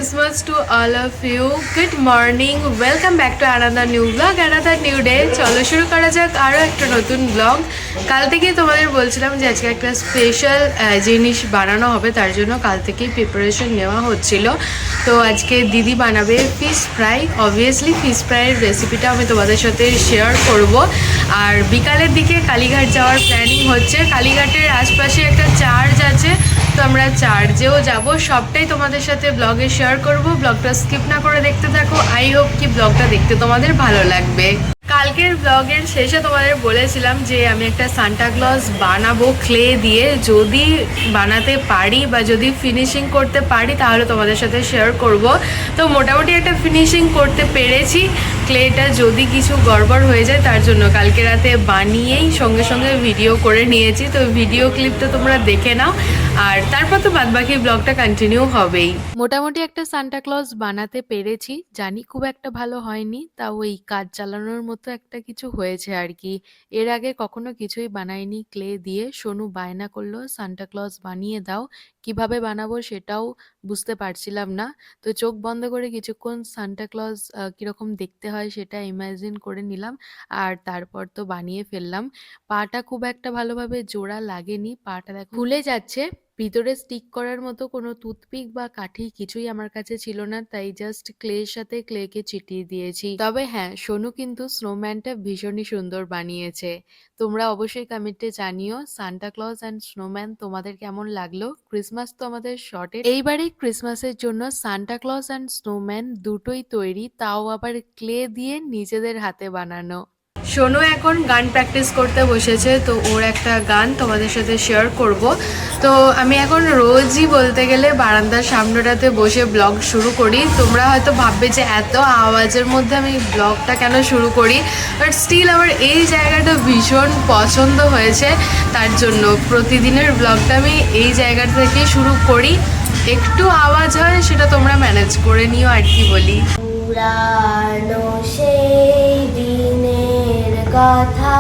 Christmas to all of you. Good morning. Welcome back to another new vlog, another new day. চলো শুরু করা যাক আরও একটা নতুন ব্লগ। কাল থেকেই তোমাদের বলছিলাম যে আজকে একটা স্পেশাল জিনিস বানানো হবে, তার জন্য কাল থেকেই প্রিপারেশন নেওয়া হচ্ছিল। তো আজকে দিদি বানাবে ফিশ ফ্রাই। অবভিয়াসলি ফিশ ফ্রাইয়ের রেসিপিটা আমি তোমাদের সাথে শেয়ার করব। আর বিকালের দিকে কালীঘাট যাওয়ার প্ল্যানিং হচ্ছে। কালীঘাটের আশপাশে একটা চার্চ আছে, তো আমরা চার্চেও যাব। সবটাই তোমাদের সাথে ব্লগে শেয়ার করব। ব্লগটা স্কিপ না করে দেখতে থাকো। আই হোপ কি ব্লগটা দেখতে তোমাদের ভালো লাগবে। কালকের ব্লগের শেষে তোমাদের বলেছিলাম যে আমি একটা সান্টা ক্লজ বানাবো ক্লে দিয়ে। যদি বানাতে পারি বা যদি ফিনিশিং করতে পারি তাহলে তোমাদের সাথে শেয়ার করব। তো মোটামুটি একটা ফিনিশিং করতে পেরেছি। ক্লেটা যদি কিছু গড়বড় হয়ে যায় তার জন্য কালকে রাতে বানিয়েই সঙ্গে সঙ্গে ভিডিও করে নিয়েছি। তো ভিডিও ক্লিপটা তোমরা দেখে নাও, আর তারপর তো বাদবাকি ব্লগটা কন্টিনিউ হবেই। মোটামুটি একটা সান্টা ক্লজ বানাতে পেরেছি। জানি খুব একটা ভালো হয়নি, তাও ওই কাজ চালানোর মতো একটা কিছু হয়েছে আর কি। এর আগে কখনো কিছুই বানাইনি ক্লে দিয়ে। সোনু বায়না করলো সান্টা ক্লজ বানিয়ে দাও, কিভাবে বানাবো সেটাও বুঝতে পারছিলাম না। তো চোখ বন্ধ করে কিছুক্ষণ সান্টা ক্লজ কিরকম দেখতে হয় সেটা ইমাজিন করে নিলাম, আর তারপর তো বানিয়ে ফেললাম। পাটা খুব একটা ভালোভাবে জোড়া লাগেনি, পাটা দেখো খুলে যাচ্ছে। ভিতরে স্টিক করার মতো কোনো টুথপিক বা কাঠি কিছুই আমার কাছে ছিল না, তাই জাস্ট ক্লের সাথে ক্লেকে চিটিয়ে দিয়েছি। তবে হ্যাঁ, সোনু কিন্তু স্নোম্যানটা ভীষণই সুন্দর বানিয়েছে। তোমরা অবশ্যই কমেন্টে জানিও সান্টা ক্লজ অ্যান্ড স্নোম্যান তোমাদের কেমন লাগলো। ক্রিসমাস তো আমাদের শর্টে, এইবারে ক্রিসমাসের জন্য সান্টা ক্লজ অ্যান্ড স্নোম্যান দুটোই তৈরি, তাও আবার ক্লে দিয়ে নিজেদের হাতে বানানো। সোনু এখন গান প্র্যাকটিস করতে বসেছে, তো ওর একটা গান তোমাদের সাথে শেয়ার করব। তো আমি এখন রোজই বলতে গেলে বারান্দার সামনেটাতে বসে ব্লগ শুরু করি। তোমরা হয়তো ভাববে যে এত আওয়াজের মধ্যে আমি ব্লগটা কেন শুরু করি, বাট স্টিল আমার এই জায়গাটা ভীষণ পছন্দ হয়েছে, তার জন্য প্রতিদিনের ব্লগটা আমি এই জায়গাটা থেকে শুরু করি। একটু আওয়াজ হয় সেটা তোমরা ম্যানেজ করে নিও আর কি বলি। পুরানো সেই দিনের কথা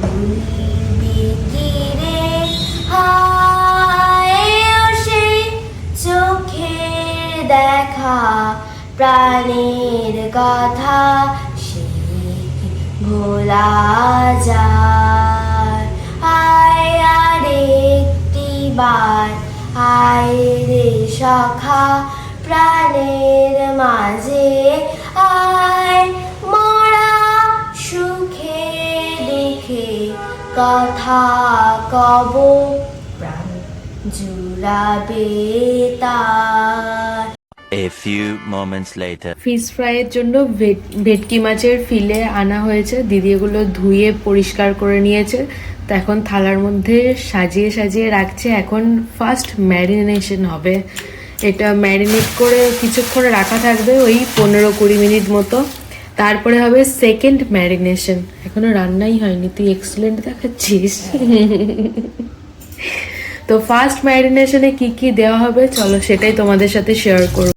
ভুলবি কি রে, হায় ও সেই চোখের দেখা প্রাণের কথা সেই ভোলা যায়। আয় আর একটি বার আয় রে সখা প্রাণের মাঝে আয়, মোরা সুখে দুঃখে কথা কব প্রাণ জুড়াবে তার। A few moments later. Fish ফ্রাইয়ের জন্য ভেটকি মাছের ফিলে আনা হয়েছে। দিদি এগুলো ধুয়ে পরিষ্কার করে নিয়েছে, তো এখন থালার মধ্যে সাজিয়ে সাজিয়ে রাখছে। এখন ফার্স্ট ম্যারিনেশন হবে। এটা ম্যারিনেট করে কিছুক্ষণ রাখা থাকবে, ওই 15-20 মিনিট মতো। তারপরে হবে সেকেন্ড ম্যারিনেশন। এখনো রান্নাই হয়নি, তুই এক্সেলেন্ট দেখাচ্ছিস। তো ফার্স্ট ম্যারিনেশনে কি কি দেওয়া হবে চলো সেটাই তোমাদের সাথে শেয়ার করব।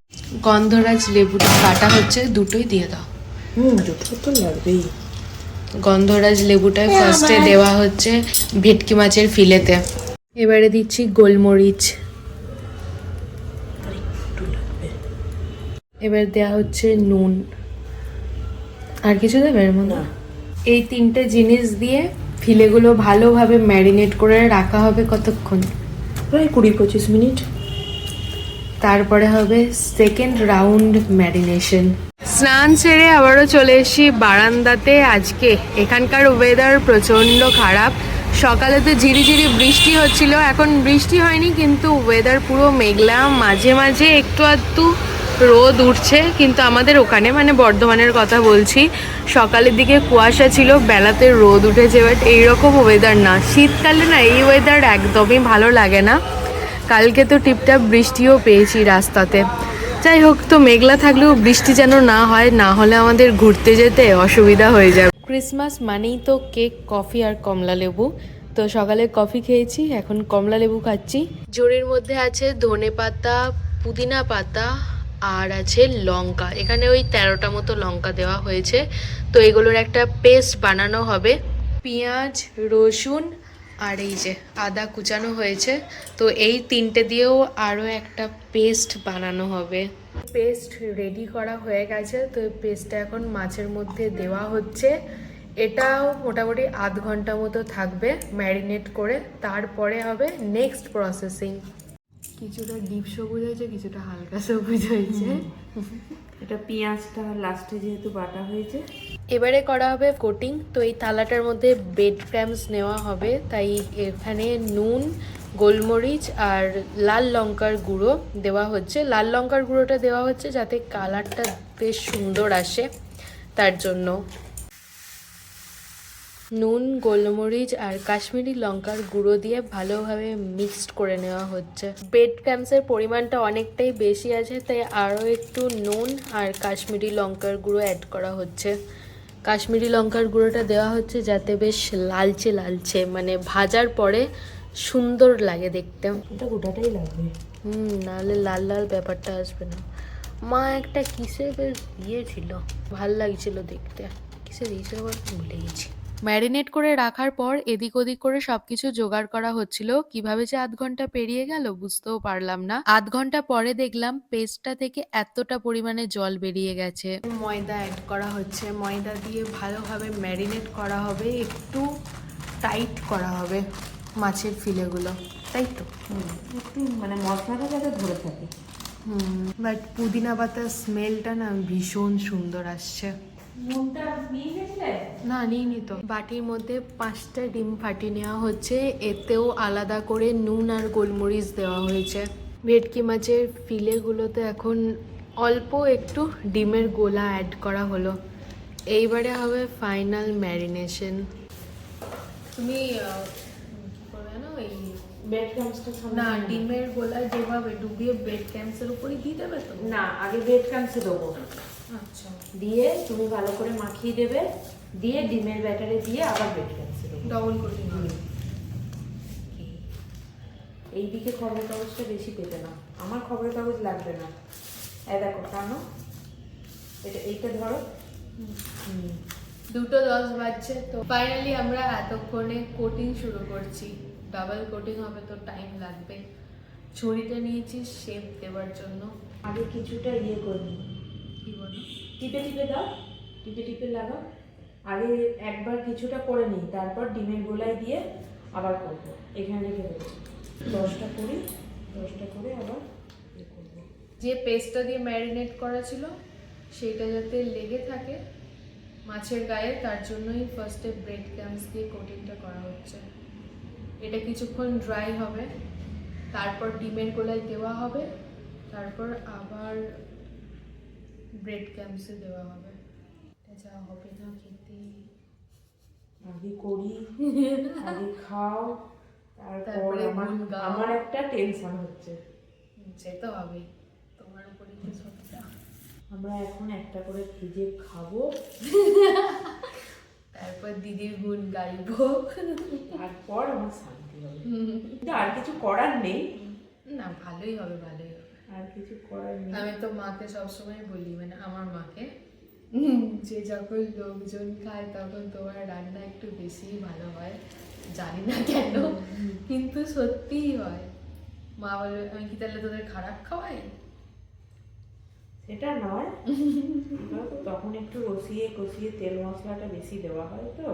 গন্ধরাজ লেবুটা কাটা হচ্ছে, দুটোই দিয়ে দাও। দুটো তো লাগবেই। গন্ধরাজ লেবুটাই ফার্স্টে দেওয়া হচ্ছে ভেটকি মাছের ফিলেতে। এবারে দিচ্ছি গোলমরিচ। এবার দেওয়া হচ্ছে নুন। আর কিছু দেবে এর মধ্যে? এই তিনটে জিনিস দিয়ে ফিলেগুলো ভালোভাবে ম্যারিনেট করে রাখা হবে। কতক্ষণ? প্রায় 20-25 মিনিট। তারপরে হবে সেকেন্ড রাউন্ড ম্যারিনেশন। স্নান সেরে আবারও চলে এসেছি বারান্দাতে। আজকে এখানকার ওয়েদার প্রচণ্ড খারাপ। সকালে তো ঝিরিঝিরি বৃষ্টি হচ্ছিল, এখন বৃষ্টি হয়নি, কিন্তু ওয়েদার পুরো মেঘলা। মাঝে মাঝে একটু আধটু রোদ উঠছে, কিন্তু আমাদের ওখানে মানে বর্ধমানের কথা বলছি, সকালের দিকে কুয়াশা ছিল, বেলাতে রোদ উঠেছে। বাট এইরকম ওয়েদার না, শীতকালে না এই ওয়েদার একদমই ভালো লাগে না। কালকে তো টিপটাপ বৃষ্টিও পেয়েছি রাস্তাতে। যাই হোক, তো মেঘলা থাকলেও বৃষ্টি যেন না হয়, না হলে আমাদের ঘুরতে যেতে অসুবিধা হয়ে যাবে। ক্রিসমাস মানেই তো কেক, কফি আর কমলা লেবু। তো সকালে কফি খেয়েছি, এখন কমলা লেবু খাচ্ছি। ঝুড়ির মধ্যে আছে ধনে পাতা, পুদিনা পাতা আর আছে লঙ্কা। এখানে ওই 13টা মতো লঙ্কা দেওয়া হয়েছে। তো এগুলোর একটা পেস্ট বানানো হবে। পেঁয়াজ, রসুন আর এই যে আদা কুচানো হয়েছে। তো এই তিনটে দিয়েও আরও একটা পেস্ট বানানো হবে। পেস্ট রেডি করা হয়ে গেছে, তো পেস্টটা এখন মাছের মধ্যে দেওয়া হচ্ছে। এটাও মোটামুটি আধ ঘন্টা মতো থাকবে ম্যারিনেট করে, তারপরে হবে নেক্সট প্রসেসিং। কিছুটা ডিপ সবুজ হয়েছে, কিছুটা হালকা সবুজ হয়েছে। এটা পেঁয়াজটা লাস্টে যেহেতু বাটা হয়েছে। এবারে করা হবে কোটিং। তো এই থালাটার মধ্যে ব্রেড ক্রাম্বস নেওয়া হবে, তাই এখানে নুন, গোলমরিচ আর লাল লঙ্কার গুঁড়ো দেওয়া হচ্ছে। লাল লঙ্কার গুঁড়োটা দেওয়া হচ্ছে যাতে কালারটা বেশ সুন্দর আসে, তার জন্য। নুন, গোলমরিচ আর কাশ্মীরি লঙ্কার গুঁড়ো দিয়ে ভালোভাবে মিক্সড করে নেওয়া হচ্ছে। ব্রেড ক্রাম্বসের পরিমাণটা অনেকটাই বেশি আছে, তাই আরও একটু নুন আর কাশ্মীরি লঙ্কার গুঁড়ো অ্যাড করা হচ্ছে। কাশ্মীরি লঙ্কার গুঁড়োটা দেওয়া হচ্ছে যাতে বেশ লালচে লালচে, মানে ভাজার পরে সুন্দর লাগে দেখতে। এটা গোটাটাই লাগবে। নাহলে লাল লাল ব্যাপারটা আসবে না। মা একটা কিসে বেশ দিয়েছিল, ভাল লাগছিল দেখতে। কিসে দিয়েছিল আবার ভুলে গেছি। ম্যারিনেট করে রাখার পর এদিক ওদিক করে সবকিছু জোগাড় করা হচ্ছিল। কিভাবে যে আধ ঘন্টা পেরিয়ে গেল বুঝতেও পারলাম না। আধ ঘন্টা পরে দেখলাম পেস্টটা থেকে এতটা পরিমাণে জল বেরিয়ে গেছে। ময়দা অ্যাড করা হচ্ছে, ময়দা দিয়ে ভালোভাবে ম্যারিনেট করা হবে, একটু টাইট করা হবে মাছের ফিলেগুলো, তাই তো? একটু মানে মশলাটা যাতে ধরে থাকে। বাট পুদিনা পাতার স্মেলটা না ভীষণ সুন্দর আসছে। নুনটা নিয়ে গেছিলে? না, নিইনি তো। বাটির মধ্যে 5টা ডিম ফাটিয়ে নেওয়া হচ্ছে, এতেও আলাদা করে নুন আর গোলমরিচ দেওয়া হয়েছে। ভেটকি মাছের ফিলেগুলোতে এখন অল্প একটু ডিমের গোলা অ্যাড করা হলো। এইবারে হবে ফাইনাল ম্যারিনেশন। তুমি কি করবে না, ওই ব্রেড ক্রাম্বসটা না ডিমের গোলা যেভাবে ডুবিয়ে ব্রেড ক্রাম্বসের উপরই দিয়ে দেবে তো? না, আগে ব্রেড ক্রাম্বসে দেবো, আচ্ছা, দিয়ে তুমি ভালো করে মাখিয়ে দেবে, দিয়ে ডিমের ব্যাটারে দিয়ে আবার ব্রেড ক্রাম্বসে দেবো। ডবল কোটিং হবে। এইদিকে খবরের কাগজটা বেশি পেতে না, আমার খবরের কাগজ লাগবে না। এই দেখো টানো, এইটা ধরো। 2:10 বাজছে, তো ফাইনালি আমরা এতক্ষণে কোটিং শুরু করছি। ডাবল কোটিং হবে তো টাইম লাগবে। ছুরিটা নিয়েছি শেপ দেওয়ার জন্য। আগে কিছুটা ইয়ে করবি, কি বলো? টিপে টিপে দাও, টিপে টিপে লাগাও। আগে একবার কিছুটা করে নিই, তারপর ডিমের গোলায় দিয়ে আবার করবো। এখানে রেখে দেবো 10টা করি, 10টা করে আবার ইয়ে করবো। যে পেস্টটা দিয়ে ম্যারিনেট করা ছিল সেইটা যাতে লেগে থাকে মাছের গায়ে, তার জন্যই ফার্স্টে ব্রেড ক্রাম্বস দিয়ে কোটিংটা করা হচ্ছে। এটা কিছুক্ষণ ড্রাই হবে, তারপর ডিমের গোলায় দেওয়া হবে, তারপর আবার ব্রেড ক্রাম্বসে দেওয়া হবে। এটা যা হবে না খেতে। আগে করি, আগে খাও, তারপর তারপরে আমার গুণ গাও। আমার একটা টেনশন হচ্ছে। সে তো হবেই, তোমার উপরেই তো সবটা। আমরা এখন একটা করে ভেজে খাবো, তারপর দিদির গুণ গাইবো। তারপর আমার শান্তি হবে। কিন্তু আর কিছু করার নেই, না, ভালোই হবে, ভালোই হবে। আর কিছু করার নেই। আমি তো মাকে সবসময় বলি, মানে আমার মাকে, যে যখন লোকজন খায় তখন তোমার রান্না একটু বেশিই ভালো হয়, জানি না কেন, কিন্তু সত্যিই হয়। মা বলে আমি কি তাহলে তোদের খারাপ খাওয়াই? সেটা নয়, তখন একটু কষিয়ে কষিয়ে তেল মশলাটা বেশি দেওয়া হয়, তো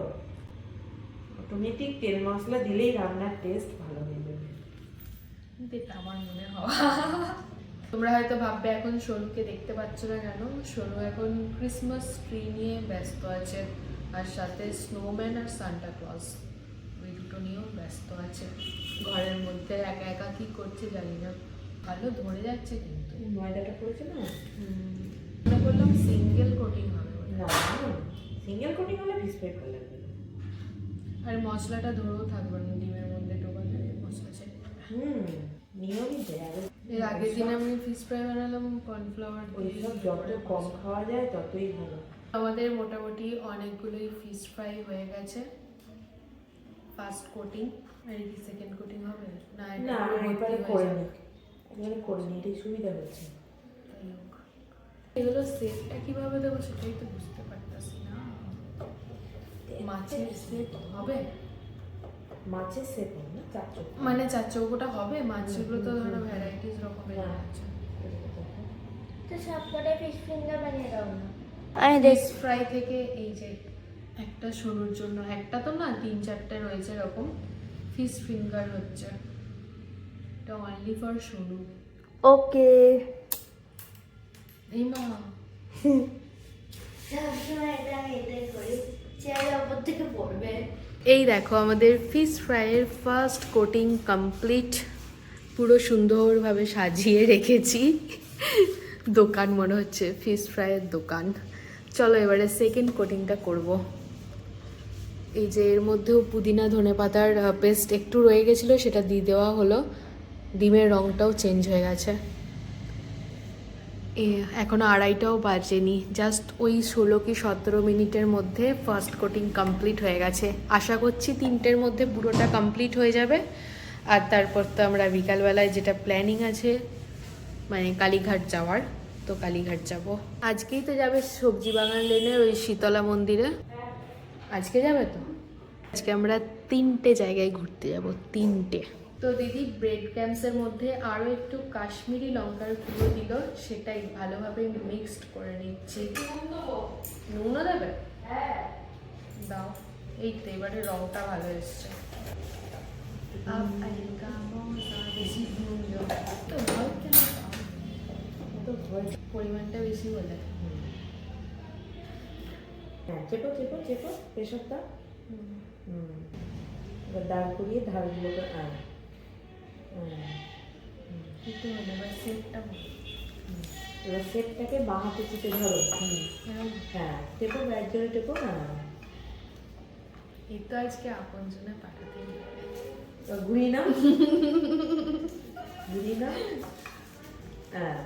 অটোমেটিক তেল মশলা দিলেই রান্নার টেস্ট ভালো হয়ে যাবে। কিন্তু এটা আমার মনে হয়। তোমরা হয়তো ভাববে এখন সোনুকে দেখতে পাচ্ছ না কেন, সোনু এখন ক্রিসমাস ট্রি নিয়ে ব্যস্ত আছে, আর সাথে স্নোম্যান আর সান্টা ক্লজ, ওই দুটো নিয়েও ব্যস্ত আছে। ঘরের মধ্যে একা একা কি করছে জানি না, ভালো ধরে যাচ্ছে কিন্তু। ময়দাটা করেছে না, মনে করলাম সিঙ্গেল কোটিং হবে বলে। না সিঙ্গেল কোটিং হলে ভিসপেট ভালো লাগবে না। আর মশলাটা ধরেও থাকবে না, ডিমের মধ্যে ঢোকালে মশলা ছেড়ে যাবে। নিয়মিত এর আগের দিন আমি ফিশ ফ্রাই বানালাম কর্নফ্লাওয়ার দিয়ে। ওইসব যত কম খাওয়া যায় ততই ভালো। আমাদের মোটামুটি অনেকগুলোই ফিশ ফ্রাই হয়ে গেছে। ফার্স্ট কোটিং আর কি সেকেন্ড কোটিং হবে না? না এবারে করে নি, এবারে করে নি, এটাই সুবিধা হচ্ছে। এগুলো সেটটা কিভাবে দেবো সেটাই তো বুঝতে পারতেছি না। মাছের সেট হবে? মাছের সেট না, চারচো মানে চার চৌকোটা হবে? মাছগুলো তো ধরো ভ্যারাইটিস রকমের আছে। তো সব কটা ফিশ ফিঙ্গার বানিয়ে দাও না। আমি দেখ ফিশ ফ্রাই থেকে এই যে একটা সোনুর জন্য, একটা তো না 3-4টে রয়েছে এরকম ফিশ ফিঙ্গার হচ্ছে, এটা অনলি ফর সোনু। ওকে এই মা সবসময় এটা আমি এটাই করি, চেয়ারের ওপর থেকে পড়বে। এই দেখো আমাদের ফিশ ফ্রাইয়ের ফার্স্ট কোটিং কমপ্লিট, পুরো সুন্দরভাবে সাজিয়ে রেখেছি, দোকান মনে হচ্ছে ফিশ ফ্রাইয়ের দোকান। চলো এবারে সেকেন্ড কোটিংটা করব। এই যে এর মধ্যেও পুদিনা ধনেপাতার পেস্ট একটু রয়ে গেছিলো, সেটা দিয়ে দেওয়া হলো। ডিমের রঙটাও চেঞ্জ হয়ে গেছে। এখনও 2:30টাও বাজেনি, জাস্ট ওই 16 কি 17 মিনিটের মধ্যে ফার্স্ট কোটিং কমপ্লিট হয়ে গেছে। আশা করছি 3টের মধ্যে পুরোটা কমপ্লিট হয়ে যাবে। আর তারপর তো আমরা বিকালবেলায় যেটা প্ল্যানিং আছে, মানে কালীঘাট যাওয়ার, তো কালীঘাট যাব। আজকেই তো যাবে সবজি বাগান লেনের ওই শীতলা মন্দিরে, আজকে যাবে তো? আজকে আমরা 3টে জায়গায় ঘুরতে যাব, 3টে। তো দিদি ব্রেড ক্যাম্পসের মধ্যে আরও একটু কাশ্মীরি লঙ্কার গুঁড়ো দিল, সেটাই ভালোভাবে মিক্সড করে নিচ্ছি। নুনও দেবে? হ্যাঁ দাও। এই তো এবারে রঙটা ভালো এসছে। বেশি নুন দিও তো, ভয় কেন পাও? তো পরিমাণটা বেশি বলে। হ্যাঁ চেপো চেপো চেপো প্রেশারটা। এবার দাঁড় করিয়ে ধারগুলোকে একটু হলে এবার সেটটা এবার সেটটাকে বাঁ হাতে চেপে ধরো। হ্যাঁ টেপো, ব্যাগ জোরে টেপো। হ্যাঁ এই তো আজকে আপন জনে পাঠাতে ঘুরিয়ে নাও, ঘুরিয়ে নাও। হ্যাঁ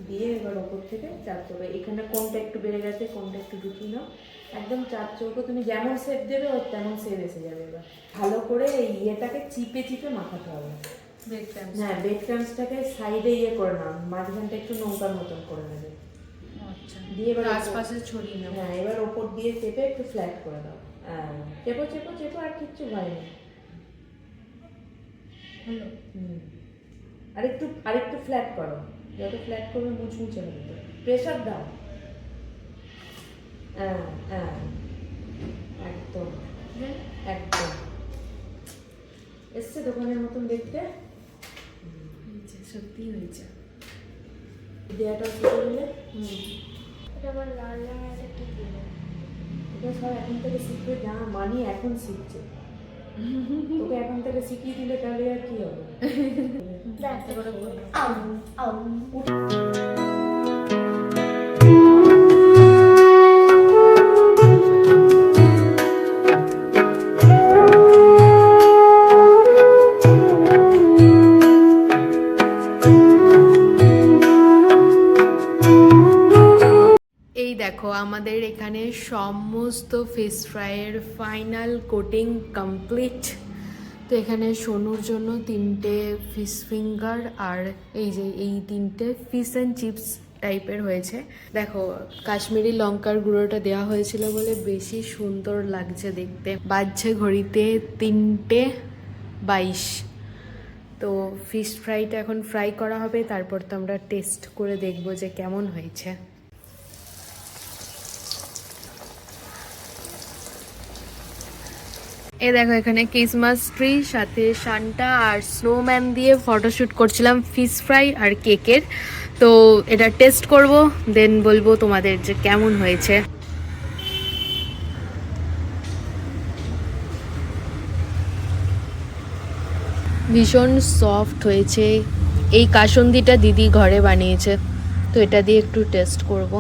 দিয়ে এবার ওপর থেকে 4 চৌকো, এখানে কোনটা একটু বেড়ে গেছে কোনটা একটু ঢুকিয়ে নাও। একদম 4 চৌকো তুমি যেমন শেপ দেবে ওর তেমন শেপ এসে যাবে। এবার ভালো করে এই ইয়েটাকে চিপে চিপে মাখাতে হবে। হ্যাঁ বেড ক্রামসটাকে সাইডে ইয়ে করে নাও, মাঝখানটা একটু নৌকার মতন করে নেবে। আচ্ছা দিয়ে এবার আশপাশে ছড়িয়ে নেব। হ্যাঁ এবার ওপর দিয়ে চেপে একটু ফ্ল্যাট করে দাও। হ্যাঁ চেপো চেপো চেপো, আর কিচ্ছু ভয় নেই। হলো। আরেকটু ফ্ল্যাট করো, যত ফ্ল্যাট করবে মুচমুচে হবে। প্রেশার দাও। হ্যাঁ হ্যাঁ একদম একদম এসছে দোকানের মতন দেখতে। সত্যি হয়েছে। দেয়াটা ফুটে দিলে এটা আমার লাল রঙের একটা কি দিল? এটা সব এখন থেকে শিখবে, যা মানি এখন শিখছে। তোকে এখন থেকে শিখিয়ে দিলে তাহলে আর কি হবে। এই দেখো আমাদের এখানে সমস্ত ফিশ ফ্রাইয়ের ফাইনাল কোটিং কমপ্লিট। তো এখানে সোনুর জন্য 3টে ফিশ ফিঙ্গার আর এই যে এই 3টে ফিশ অ্যান্ড চিপস টাইপের হয়েছে। দেখো কাশ্মীরি লঙ্কার গুঁড়োটা দেওয়া হয়েছিল বলে বেশি সুন্দর লাগছে দেখতে। বাজছে ঘড়িতে 3:22। তো ফিশ ফ্রাইটা এখন ফ্রাই করা হবে, তারপর তো আমরা টেস্ট করে দেখবো যে কেমন হয়েছে। এই দেখো এখানে ক্রিসমাস ট্রি সাথে সান্টা আর স্নোম্যান দিয়ে ফটোশ্যুট করছিলাম ফিশ ফ্রাই আর কেকের। তো এটা টেস্ট করব, দেন বলবো তোমাদের যে কেমন হয়েছে। ভীষণ সফট হয়েছে। এই কাসুন্দিটা দিদি ঘরে বানিয়েছে, তো এটা দিয়ে একটু টেস্ট করব।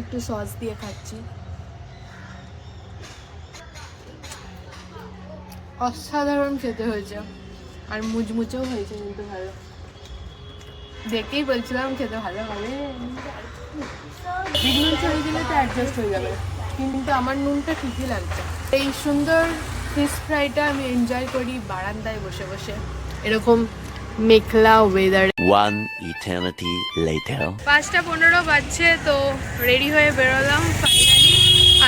একটু সস দিয়ে খাচ্ছি। অসাধারণ খেতে হয়েছে, আর মুচমুচেও হয়েছে কিন্তু ভালো। দেখেই বলছিলাম খেতে ভালো হবে। নুন ছড়িয়ে দিলে তো অ্যাডজাস্ট হয়ে যাবে, কিন্তু আমার নুনটা ঠিকই লাগছে। এই সুন্দর ফিশ ফ্রাইটা আমি এনজয় করি বারান্দায় বসে বসে, এরকম মেঘলা ওয়েদার। 1 eternity later. 5:15 বাজছে, তো রেডি হয়ে বেরোলাম ফাইনালি।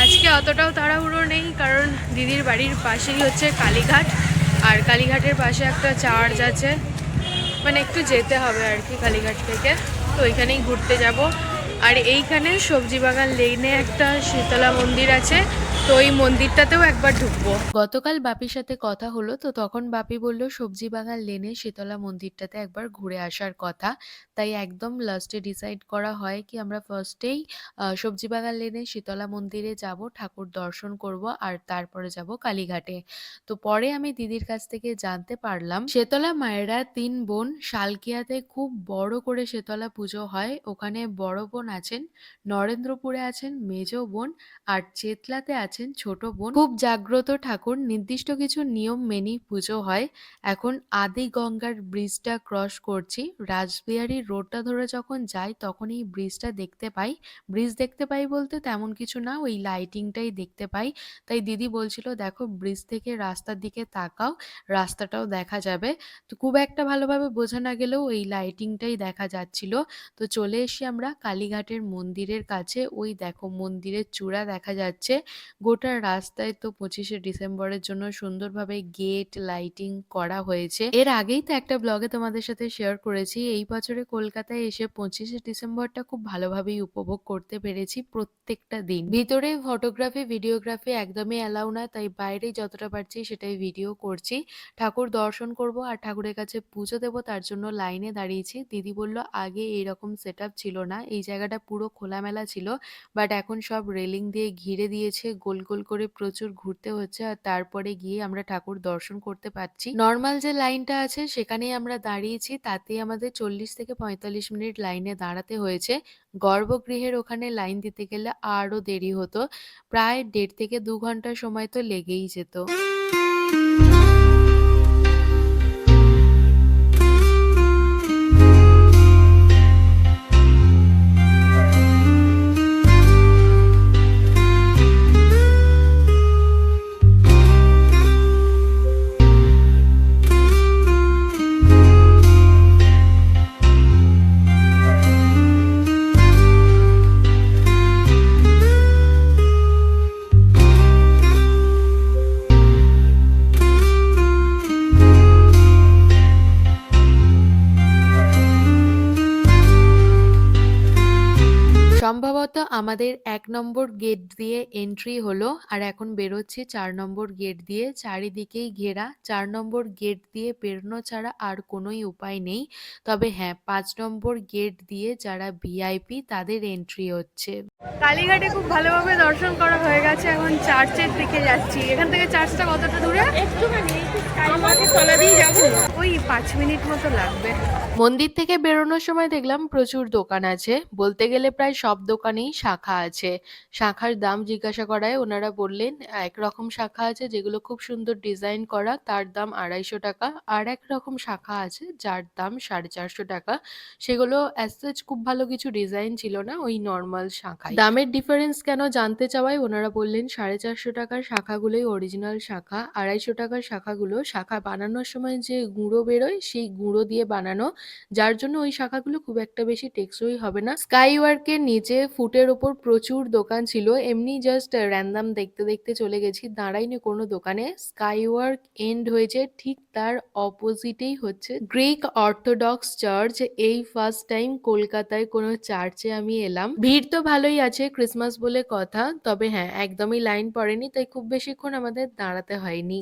আজকে অতটাও তাড়াহুড়ো নেই, কারণ দিদির বাড়ির পাশেই হচ্ছে কালীঘাট, আর কালীঘাটের পাশে একটা চার্চ আছে, মানে একটু যেতে হবে আর কি কালীঘাট থেকে। তো ওইখানেই ঘুরতে যাব। আর এইখানে সবজি বাগান লেনে একটা শীতলা মন্দির আছে, তো ওই মন্দিরটাতেও একবার ঢুকবো। গতকাল বাপির সাথে কথা হলো, তো তখন বাপি বলল সবজি বাগান লেনে শীতলা মন্দিরটাতে একবার ঘুরে আসার কথা। তাই একদম লাস্টে ডিসাইড করা হয় কি আমরা ফার্স্টেই সবজি বাগান লেনে শীতলা মন্দিরে যাব, ঠাকুর দর্শন করব, আর তারপরে যাব কালীঘাটে। তো পরে আমি দিদির কাছ থেকে জানতে পারলাম শীতলা মায়েরা 3 বোন শালকিয়াতে খুব বড় করে শীতলা পুজো হয়। ওখানে বড় বোন আছেন, নরেন্দ্রপুরে আছেন মেজ বোন, আর চেতলাতে আছেন ছোট বোন। খুব জাগ্রত ঠাকুর, নির্দিষ্ট কিছু নিয়ম মেনেই পুজো হয়। এখন আদি গঙ্গার ব্রিজটা ক্রস করছি, রাসবিহারী রোডটা ধরে যখন যাই তখন এই ব্রিজটা দেখতে পাই। ব্রিজ দেখতে পাই বলতে তেমন কিছু না, ওই লাইটিংটাই দেখতে পাই। তাই দিদি বলছিল দেখো ব্রিজ থেকে রাস্তার দিকে তাকাও, রাস্তাটাও দেখা যাবে। তো খুব একটা ভালোভাবে বোঝা না গেলেও ওই লাইটিংটাই দেখা যাচ্ছিল। তো চলে এসি আমরা কালীঘাটের মন্দিরের কাছে। ওই দেখো মন্দিরের চূড়া দেখা যাচ্ছে। গোটা রাস্তায় তো 25শে ডিসেম্বরের জন্য সুন্দরভাবে গেট লাইটিং করা হয়েছে। এর আগেই তো একটা ব্লগে তোমাদের সাথে শেয়ার করেছি, এই বছরে কলকাতায় এসে 25শে ডিসেম্বরটা খুব ভালোভাবেই উপভোগ করতে পেরেছি প্রত্যেকটা দিন। ভিতরে ফটোগ্রাফি ভিডিওগ্রাফি একদমই অ্যালাউ না, তাই বাইরে যতটা পারছি সেটাই ভিডিও করছি। ঠাকুর দর্শন করব আর ঠাকুরের কাছে পুজো দেবো, তার জন্য লাইনে দাঁড়িয়েছি। দিদি বলল আগে এইরকম সেট আপ ছিল না, এই জায়গাটা পুরো খোলামেলা ছিল, বাট এখন সব রেলিং দিয়ে ঘিরে দিয়েছে, গোল গোল করে প্রচুর ঘুরতে হচ্ছে, আর তারপরে গিয়ে আমরা ঠাকুর দর্শন করতে পারছি। নর্মাল যে লাইনটা আছে সেখানেই আমরা দাঁড়িয়েছি, তাতেই আমাদের 40 থেকে 45 মিনিট লাইনে দাঁড়াতে হয়েছে। গর্ভগৃহের ওখানে লাইন দিতে গেলে আরও দেরি হতো, প্রায় 1.5 থেকে 2 ঘন্টা সময় তো লেগেই যেত। সম্ভবত আমাদের 1 নম্বর গেট দিয়ে এন্ট্রি হলো, আর এখন বেরোচ্ছি 4 নম্বর গেট দিয়ে। চারিদিকেই ঘেরা, 4 নম্বর গেট দিয়ে বেরোনো ছাড়া আর কোনোই উপায় নেই। তবে হ্যাঁ, 5 নম্বর গেট দিয়ে যারা ভিআইপি তাদের এন্ট্রি হচ্ছে। কালীঘাটে খুব ভালোভাবে দর্শন করা হয়ে গেছে, এখন চার্চের দিকে যাচ্ছি। এখান থেকে চার্চটা কতটা দূরে? একটুখানি, ওই 5 মিনিট মতো লাগবে। মন্দির থেকে বেরোনোর সময় দেখলাম প্রচুর দোকান আছে, বলতে গেলে প্রায় সব দোকানেই শাখা আছে। শাখার দাম জিজ্ঞাসা করায় ওনারা বললেন একরকম শাখা আছে যেগুলো খুব সুন্দর ডিজাইন করা, তার দাম 250 টাকা, আর এক রকম শাখা আছে যার দাম 450 টাকা। সেগুলো অ্যাজ সাচ খুব ভালো কিছু ডিজাইন ছিল না, ওই নর্মাল শাখায়। দামের ডিফারেন্স কেন জানতে চাওয়ায় ওনারা বললেন 450 টাকার শাখাগুলোই অরিজিনাল শাখা, 250 টাকার শাখাগুলো শাখা বানানোর সময় যে গুঁড়ো বেরোয় সেই গুঁড়ো দিয়ে বানানো, যার জন্য ওই শাখাগুলো খুব একটা বেশি টেকসই হবে না। স্কাই ওয়ার্কের নিচে ফুটের ওপর প্রচুর দোকান ছিল, এমনি জাস্ট র্যান্ডাম দেখতে দেখতে চলে গেছি, দাঁড়াইনি কোনো দোকানে। স্কাই ওয়ার্ক এন্ড হয়েছে ঠিক তার অপোজিটেই হচ্ছে গ্রিক অর্থোডক্স চার্চ। এই ফার্স্ট টাইম কলকাতায় কোনো চার্চে আমি এলাম। ভিড় তো ভালোই আছে, ক্রিসমাস বলে কথা, তবে হ্যাঁ একদমই লাইন পড়েনি, তাই খুব বেশিক্ষণ আমাদের দাঁড়াতে হয়নি।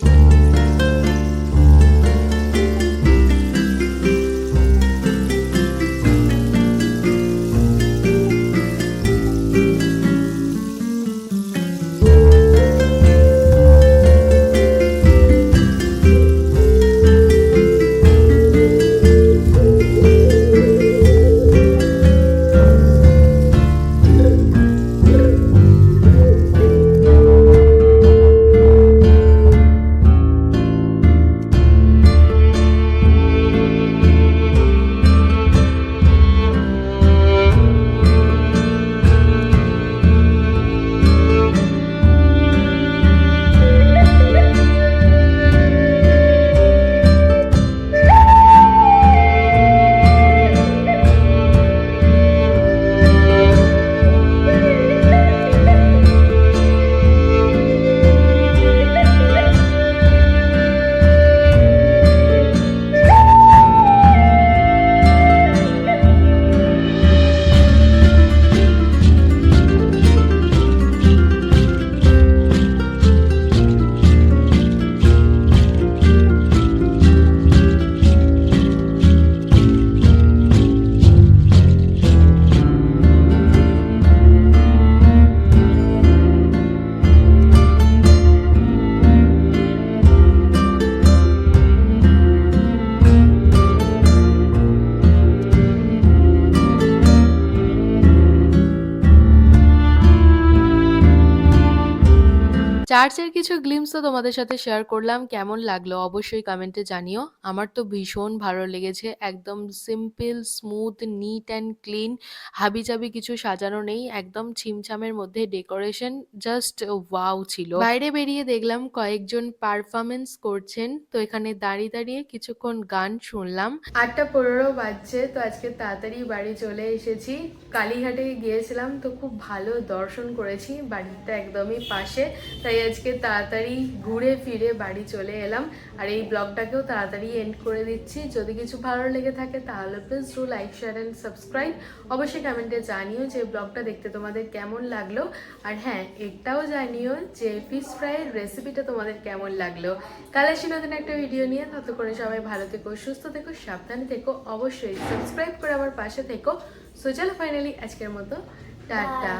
চার্চের কিছু গ্লিমস তো তোমাদের সাথে শেয়ার করলাম, কেমন লাগলো অবশ্যই কমেন্টে জানিও। আমার তো ভীষণ ভালো লেগেছে, একদম simple, smooth, neat and clean, হাবিজাবি কিছু সাজানো নেই, একদম ছিমছামের মধ্যে ডেকোরেশন, জাস্ট ওয়াও ছিল। বাইরে বেরিয়ে দেখলাম কয়েকজন পারফরমেন্স করছেন, তো এখানে দাঁড়িয়ে দাঁড়িয়ে কিছুক্ষণ গান শুনলাম। 8:15 বাজছে, তো আজকে তাড়াতাড়ি বাড়ি চলে এসেছি। কালীঘাটে গিয়েছিলাম, তো খুব ভালো দর্শন করেছি, বাড়িটা একদমই পাশে, তাই আজকে তাড়াতাড়ি ঘুরে ফিরে বাড়ি চলে এলাম। আর এই ব্লগটাকেও তাড়াতাড়ি এন্ড করে দিচ্ছি। যদি কিছু ভালো লেগে থাকে তাহলে please do like, share and subscribe. অবশ্যই কমেন্টে জানিও যে ব্লগটা দেখতে তোমাদের কেমন লাগলো। আর হ্যাঁ, এটাও জানিও যে ফিশ ফ্রাইয়ের রেসিপিটা তোমাদের কেমন লাগলো। কাল আসি নতুন একটা ভিডিও নিয়ে, ততক্ষণে সবাই ভালো থেকো, সুস্থ থেকো, সাবধানে থেকো, অবশ্যই সাবস্ক্রাইব করে আমার পাশে থেকো। সো চলো ফাইনালি আজকের মতো টাটা।